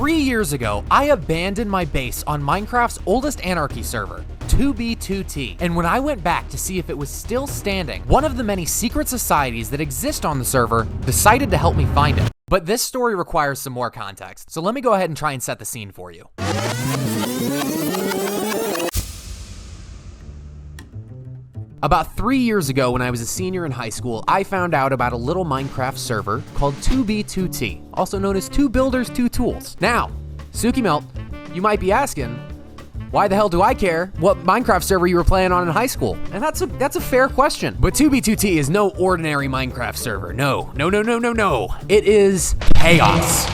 3 years ago, I abandoned my base on Minecraft's oldest Anarchy server, 2B2T. And when I went back to see if it was still standing, one of the many secret societies that exist on the server decided to help me find it. But this story requires some more context, so let me go ahead and try and set the scene for you. About 3 years ago, when I was a senior in high school, I found out about a little Minecraft server called 2B2T, also known as 2 Builders, 2 Tools. Now, Suki Melt, you might be asking, why the hell do I care what Minecraft server you were playing on in high school? And that's a fair question. But 2B2T is no ordinary Minecraft server. No. It is chaos.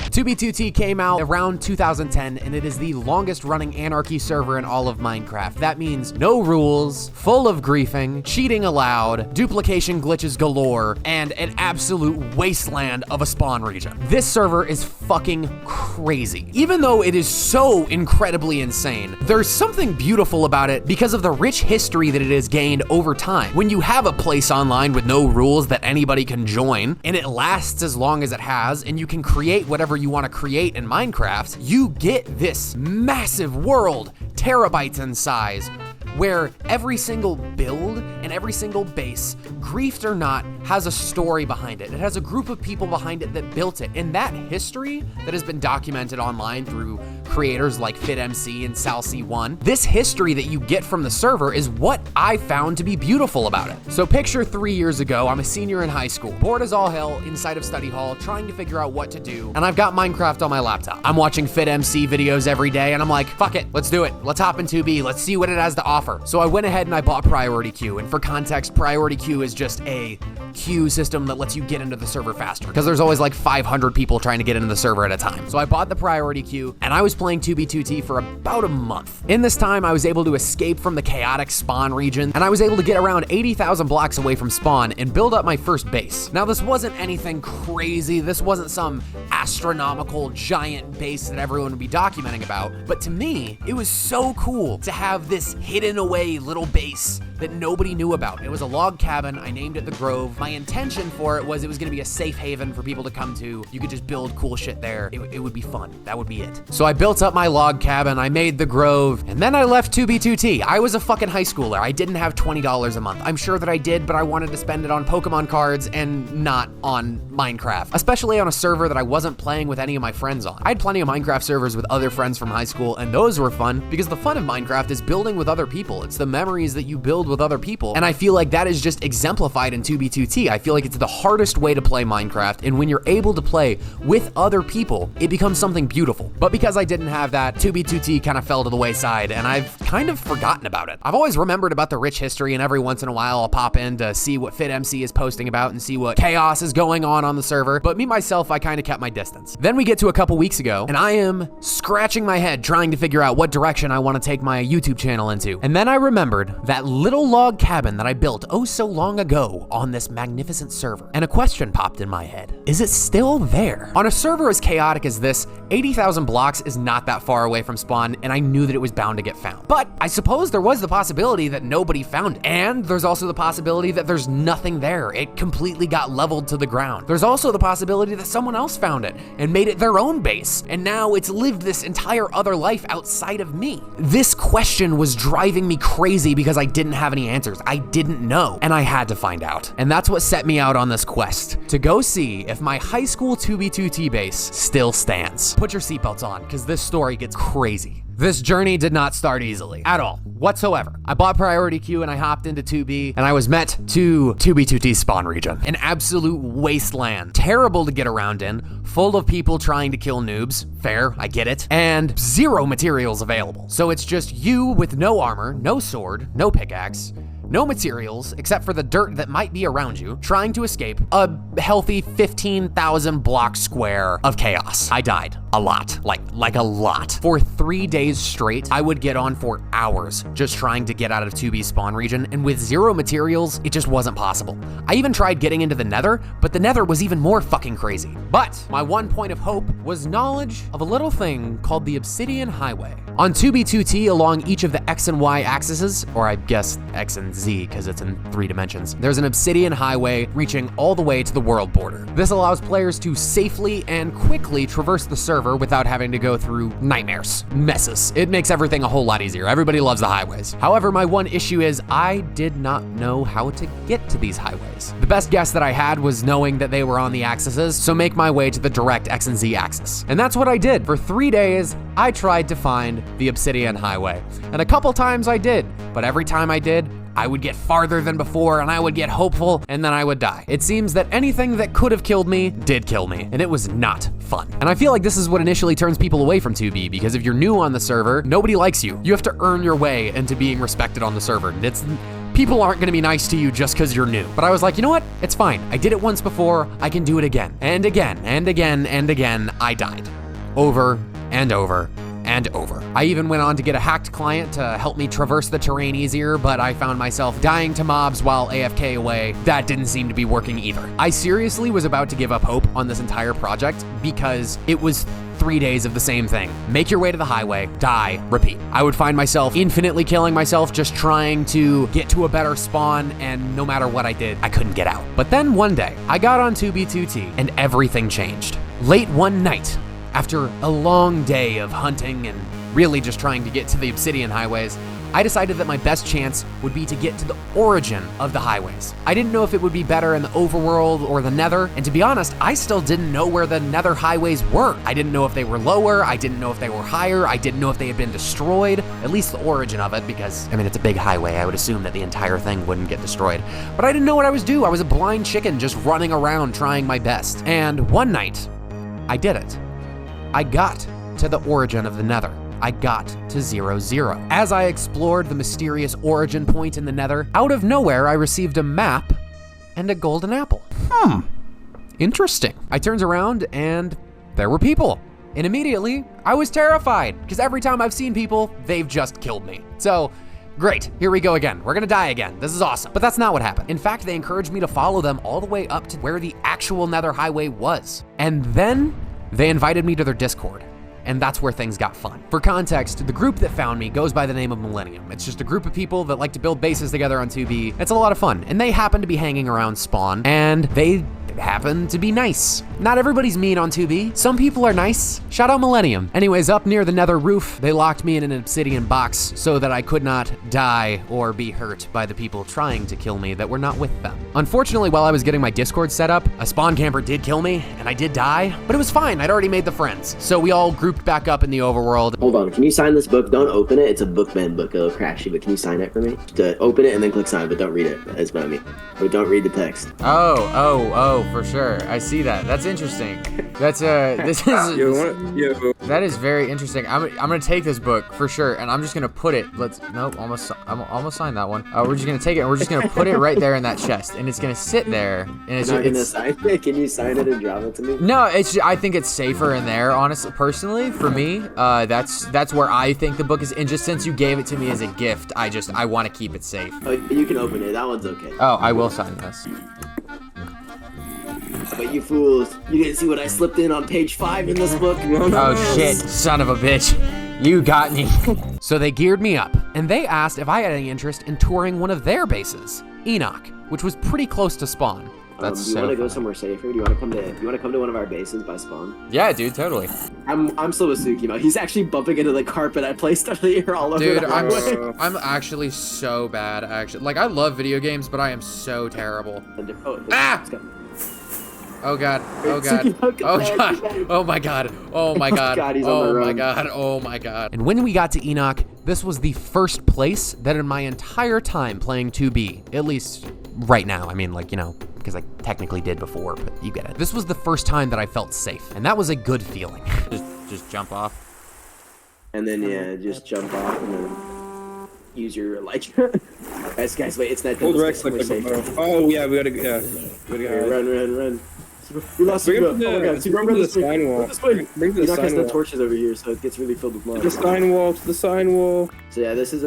2B2T came out around 2010, and it is the longest running Anarchy server in all of Minecraft. That means no rules, full of griefing, cheating allowed, duplication glitches galore, and an absolute wasteland of a spawn region. This server is fucking crazy. Even though it is so incredibly insane, there's something beautiful about it because of the rich history that it has gained over time. When you have a place online with no rules that anybody can join, and it lasts as long as it has, and you can create whatever you want to create in Minecraft, you get this massive world, terabytes in size, where every single build and every single base, griefed or not, has a story behind it. It has a group of people behind it that built it. And that history that has been documented online through creators like FitMC and SalC1, this history that you get from the server is what I found to be beautiful about it. So picture 3 years ago, I'm a senior in high school, bored as all hell inside of study hall, trying to figure out what to do. And I've got Minecraft on my laptop. I'm watching FitMC videos every day, and I'm like, fuck it, let's do it. Let's hop in 2B, let's see what it has to offer. So I went ahead and I bought Priority Queue, and for context, Priority Queue is just a queue system that lets you get into the server faster, because there's always like 500 people trying to get into the server at a time. So I bought the Priority Queue, and I was playing 2B2T for about a month. In this time, I was able to escape from the chaotic spawn region, and I was able to get around 80,000 blocks away from spawn and build up my first base. Now, this wasn't anything crazy. This wasn't some astronomical giant base that everyone would be documenting about, but to me, it was so cool to have this hidden away little base that nobody knew about. It was a log cabin. I named it the Grove. My intention for it was gonna be a safe haven for people to come to. You could just build cool shit there. It would be fun. That would be it. So I built up my log cabin, I made the Grove, and then I left 2B2T. I was a fucking high schooler. I didn't have $20 a month. I'm sure that I did, but I wanted to spend it on Pokemon cards and not on Minecraft, especially on a server that I wasn't playing with any of my friends on. I had plenty of Minecraft servers with other friends from high school, and those were fun because the fun of Minecraft is building with other people. It's the memories that you build with other people, and I feel like that is just exemplified in 2B2T. I feel like it's the hardest way to play Minecraft, and when you're able to play with other people, it becomes something beautiful. But because I didn't have that, 2B2T kind of fell to the wayside, and I've kind of forgotten about it. I've always remembered about the rich history, and every once in a while I'll pop in to see what FitMC is posting about and see what chaos is going on the server, but me myself, I kind of kept my distance. Then we get to a couple weeks ago, and I am scratching my head trying to figure out what direction I want to take my YouTube channel into. And then I remembered that little log cabin that I built oh so long ago on this magnificent server. And a question popped in my head. Is it still there? On a server as chaotic as this, 80,000 blocks is not that far away from spawn, and I knew that it was bound to get found. But I suppose there was the possibility that nobody found it. And there's also the possibility that there's nothing there. It completely got leveled to the ground. There's also the possibility that someone else found it and made it their own base, and now it's lived this entire other life outside of me. This question was driving me crazy because I didn't have any answers. I didn't know, and I had to find out. And that's what set me out on this quest, to go see if my high school 2B2T base still stands. Put your seatbelts on, because this story gets crazy. This journey did not start easily at all, whatsoever. I bought Priority Queue and I hopped into 2B, and I was met to 2B2T spawn region. An absolute wasteland, terrible to get around in, full of people trying to kill noobs. Fair, I get it. And zero materials available. So it's just you with no armor, no sword, no pickaxe, no materials except for the dirt that might be around you, trying to escape a healthy 15,000 block square of chaos. I died a lot, like a lot. For 3 days straight, I would get on for hours just trying to get out of 2B spawn region, and with zero materials, it just wasn't possible. I even tried getting into the Nether, but the Nether was even more fucking crazy. But my one point of hope was knowledge of a little thing called the Obsidian Highway. On 2B2T, along each of the X and Y axes, or I guess X and Z because it's in 3 dimensions. There's an obsidian highway reaching all the way to the world border. This allows players to safely and quickly traverse the server without having to go through nightmares, messes. It makes everything a whole lot easier. Everybody loves the highways. However, my one issue is I did not know how to get to these highways. The best guess that I had was knowing that they were on the axes, so make my way to the direct X and Z axis. And that's what I did. For 3 days, I tried to find the obsidian highway. And a couple times I did, but every time I did, I would get farther than before and I would get hopeful and then I would die. It seems that anything that could have killed me did kill me, and it was not fun. And I feel like this is what initially turns people away from 2B, because if you're new on the server, nobody likes you. You have to earn your way into being respected on the server. People aren't gonna be nice to you just because you're new. But I was like, you know what? It's fine. I did it once before, I can do it again. And again, and again, and again, I died. Over and over and over. I even went on to get a hacked client to help me traverse the terrain easier, but I found myself dying to mobs while AFK away. That didn't seem to be working either. I seriously was about to give up hope on this entire project because it was 3 days of the same thing. Make your way to the highway, die, repeat. I would find myself infinitely killing myself just trying to get to a better spawn, and no matter what I did, I couldn't get out. But then one day, I got on 2B2T and everything changed. Late one night, after a long day of hunting and really just trying to get to the obsidian highways, I decided that my best chance would be to get to the origin of the highways. I didn't know if it would be better in the overworld or the nether, and to be honest, I still didn't know where the nether highways were. I didn't know if they were lower, I didn't know if they were higher, I didn't know if they had been destroyed, at least the origin of it, because, I mean, it's a big highway. I would assume that the entire thing wouldn't get destroyed. But I didn't know what I was doing. I was a blind chicken just running around trying my best. And one night, I did it. I got to the origin of the nether. I got to 0-0. As I explored the mysterious origin point in the nether, out of nowhere I received a map and a golden apple. Interesting. I turned around and there were people. And immediately I was terrified because every time I've seen people, they've just killed me. So, great, here we go again. We're gonna die again. This is awesome. But that's not what happened. In fact, they encouraged me to follow them all the way up to where the actual nether highway was. And then they invited me to their Discord, and that's where things got fun. For context, the group that found me goes by the name of Millennium. It's just a group of people that like to build bases together on 2B. It's a lot of fun, and they happen to be hanging around spawn, and they happen to be nice. Not everybody's mean on 2B. Some people are nice. Shout out Millennium. Anyways, up near the nether roof, they locked me in an obsidian box so that I could not die or be hurt by the people trying to kill me that were not with them. Unfortunately, while I was getting my Discord set up, a spawn camper did kill me, and I did die, but it was fine. I'd already made the friends. So we all grouped back up in the overworld. Hold on, can you sign this book? Don't open it. It's a bookman book. It'll crash you, but can you sign it for me? Just open it and then click sign, but don't read it. That's what I mean. But don't read the text. Oh, for sure. I see that. That's interesting. That's that is very interesting. I'm gonna take this book for sure, and I'm just gonna put it. I'm almost signed that one. We're just gonna take it, and we're just gonna put it right there in that chest, and it's gonna sit there. And it's not gonna sign it. Can you sign it and drop it to me? No, I think it's safer in there. Honestly, personally, for me, that's where I think the book is. And just since you gave it to me as a gift, I want to keep it safe. Oh, you can open it. That one's okay. Oh, I will sign this. But you fools, you didn't see what I slipped in on page 5 in this book? Oh shit, son of a bitch. You got me. So they geared me up, and they asked if I had any interest in touring one of their bases, Enoch, which was pretty close to spawn. That's do you want to go somewhere safer? Do you want to come to one of our bases by spawn? Yeah, dude, totally. I'm still with Tsukimo. He's actually bumping into the carpet I placed under here all over dude, the highway. I'm actually so bad. Actually, like, I love video games, but I am so terrible. Oh god. Oh god. Oh god. Oh my god. Oh my god. Oh my god. Oh my god. And when we got to Enoch, this was the first place that in my entire time playing 2B, at least right now, I mean, like, you know, because I technically did before, but you get it. This was the first time that I felt safe, and that was a good feeling. Just jump off. And then, yeah, just jump off and then use your, like... guys, wait, it's not... Hold Rex like oh, yeah, we gotta go. Run. We lost Bring the him to the sign wall. Bring to the sign sign wall. the torches over here, so it gets really filled with mud. To the sign wall. So yeah, this is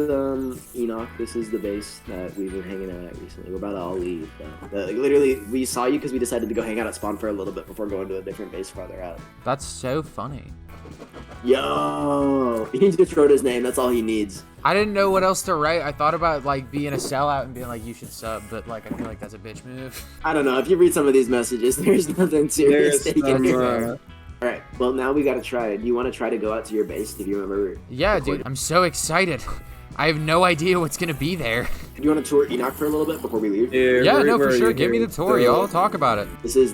Enoch. This is the base that we were hanging out at recently. We're about to all leave. Like, literally, we saw you because we decided to go hang out at spawn for a little bit before going to a different base farther out. That's so funny. Yo, he just wrote his name. That's all he needs. I didn't know what else to write. I thought about like being a sellout and being like, you should sub, but like I feel like that's a bitch move. I don't know. If you read some of these messages, there's nothing serious There's taken. some, All right. Well, now we gotta try. Do you want to try to go out to your base if you remember? Yeah, dude, I'm so excited. I have no idea what's gonna be there. Do you want to tour Enoch for a little bit before we leave? Yeah, where- no, where for are sure. you Give me the here? tour, y'all. Talk about it. These are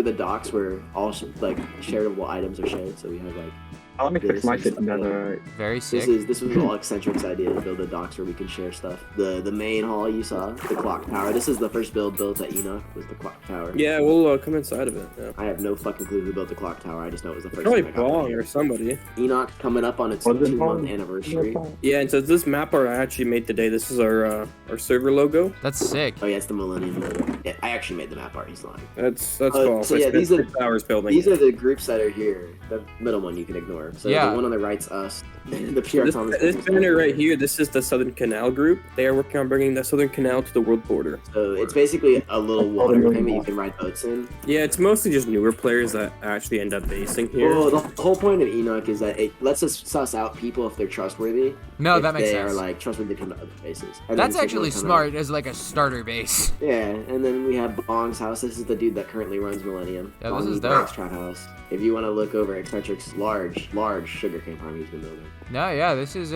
the docks where all like shareable items are shared. So we have like. Let me fix my shit together. Very sick. This was all Eccentric's idea to build the docks where we can share stuff. The main hall you saw, the clock tower. This is the first build built at Enoch, was the clock tower. Yeah, we'll come inside of it. Yeah. I have no fucking clue who built the clock tower. I just know it was the first. Probably thing I got Bong here. or somebody. Enoch coming up on its Was it 2-month Bong? anniversary. Yeah, and so this map art I actually made today. This is our server logo. That's sick. Oh yeah, it's the Millennium logo. Yeah, I actually made the map art. He's lying. That's so false. yeah, I these spent are- 6 hours building. These it. are the groups that are here. The middle one you can ignore. So Yeah. the one on the right's us. The PR Thomas. This banner right here, this is the Southern Canal group. They are working on bringing the Southern Canal to the world border. So it's basically a little water thing that you can ride boats in. Yeah, it's mostly just newer players that actually end up basing here. Well, the whole point of Enoch is that it lets us suss out people if they're trustworthy. No, if that makes they sense. are like trustworthy to come to other bases. And That's then actually people come smart as like a starter base. out. Yeah, and then we have Bong's house. This is the dude that currently runs Millennium. Yeah, this is Bong's dope. trap house. If you want to look over Eccentric's large sugarcane farm he's been building. No, yeah, this is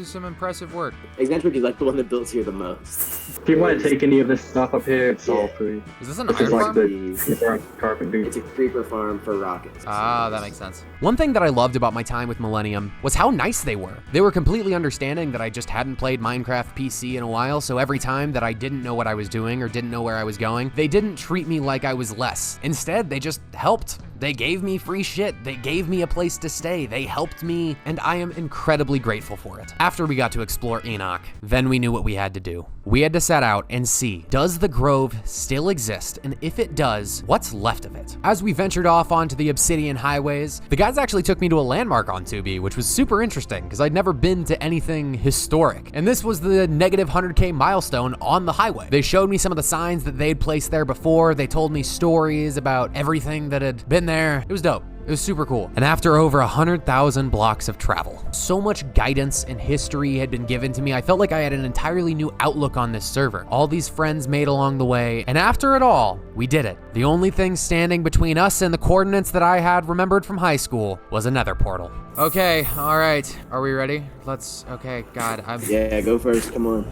some impressive work. Eccentric is like the one that builds here the most. If you want to take any of this stuff up here, it's all free. Is this an This is iron like farm? the carpentry. It's a creeper farm for rockets. Ah, that makes sense. One thing that I loved about my time with Millennium was how nice they were. They were completely understanding that I just hadn't played Minecraft PC in a while, so every time that I didn't know what I was doing or didn't know where I was going, they didn't treat me like I was less. Instead, they just helped. They gave me free shit. They gave me a place to stay. They helped me, and I am incredibly grateful for it. After we got to explore Enoch, then we knew what we had to do. We had to set out and see, does the Grove still exist? And if it does, what's left of it? As we ventured off onto the Obsidian highways, the guys actually took me to a landmark on 2B, which was super interesting because I'd never been to anything historic. And this was the negative 100K milestone on the highway. They showed me some of the signs that they'd placed there before. They told me stories about everything that had been there. It was dope. It was super cool. And after over 100,000 blocks of travel, so much guidance and history had been given to me, I felt like I had an entirely new outlook on this server. All these friends made along the way, and after it all, we did it. The only thing standing between us and the coordinates that I had remembered from high school was a nether portal. Okay, all right. Are we ready? Okay, God, Yeah, go first. Come on.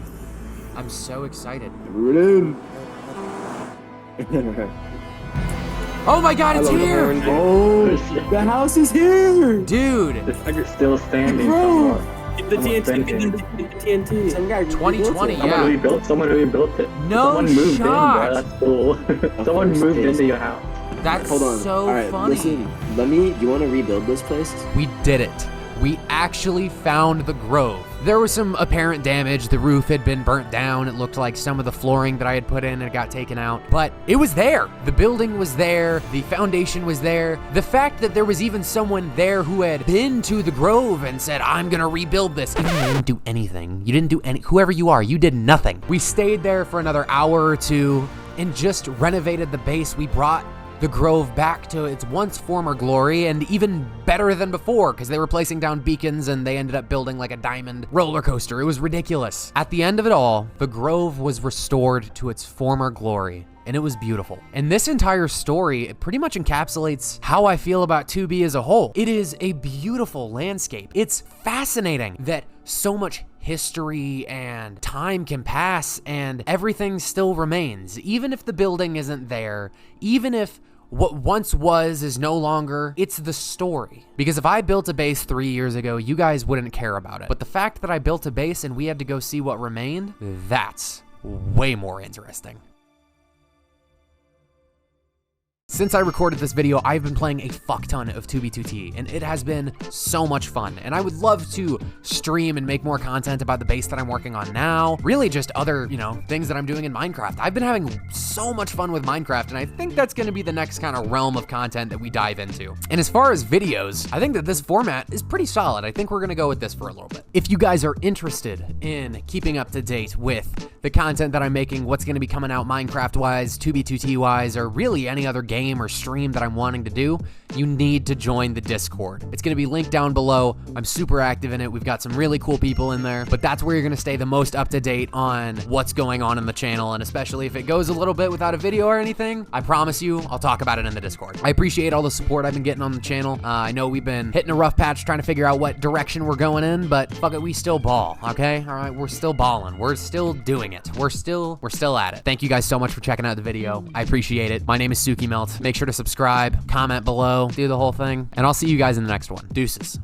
I'm so excited. Root in. Oh my God, it's I love the here! orange. Oh, the house is here. Dude, It's still standing. Bro. Get the TNT. Get the TNT. Some guy 2020, rebuilt it. yeah. Someone who built it. No Someone moved shot. in, bro. That's cool. Someone moved into your house. that's Hold on. so All right, funny. listen. Do you want to rebuild this place? We did it. We actually found the Grove. There was some apparent damage. The roof had been burnt down. It looked like some of the flooring that I had put in had got taken out, but it was there. The building was there. The foundation was there. The fact that there was even someone there who had been to the Grove and said, I'm gonna rebuild this. Even though you didn't do anything. You didn't do whoever you are, you did nothing. We stayed there for another hour or two and just renovated the base. We brought the Grove back to its once former glory, and even better than before, because they were placing down beacons and they ended up building like a diamond roller coaster. It was ridiculous. At the end of it all, the Grove was restored to its former glory, and it was beautiful. And this entire story, it pretty much encapsulates how I feel about 2B as a whole. It is a beautiful landscape. It's fascinating that so much history and time can pass and everything still remains. Even if the building isn't there, even if what once was is no longer, it's the story. Because if I built a base 3 years ago, you guys wouldn't care about it. But the fact that I built a base and we had to go see what remained, that's way more interesting. Since I recorded this video, I've been playing a fuck ton of 2B2T, and it has been so much fun. And I would love to stream and make more content about the base that I'm working on now. Really just other, things that I'm doing in Minecraft. I've been having so much fun with Minecraft, and I think that's gonna be the next kind of realm of content that we dive into. And as far as videos, I think that this format is pretty solid. I think we're gonna go with this for a little bit. If you guys are interested in keeping up to date with the content that I'm making, what's going to be coming out Minecraft-wise, 2B2T-wise, or really any other game or stream that I'm wanting to do, you need to join the Discord. It's going to be linked down below. I'm super active in it. We've got some really cool people in there, but that's where you're going to stay the most up to date on what's going on in the channel, and especially if it goes a little bit without a video or anything, I promise you, I'll talk about it in the Discord. I appreciate all the support I've been getting on the channel. I know we've been hitting a rough patch trying to figure out what direction we're going in, but fuck it, we still ball, okay? All right, we're still balling. We're still doing it. We're still at it. Thank you guys so much for checking out the video. I appreciate it. My name is Suki Melt. Make sure to subscribe, comment below, do the whole thing, and I'll see you guys in the next one. Deuces.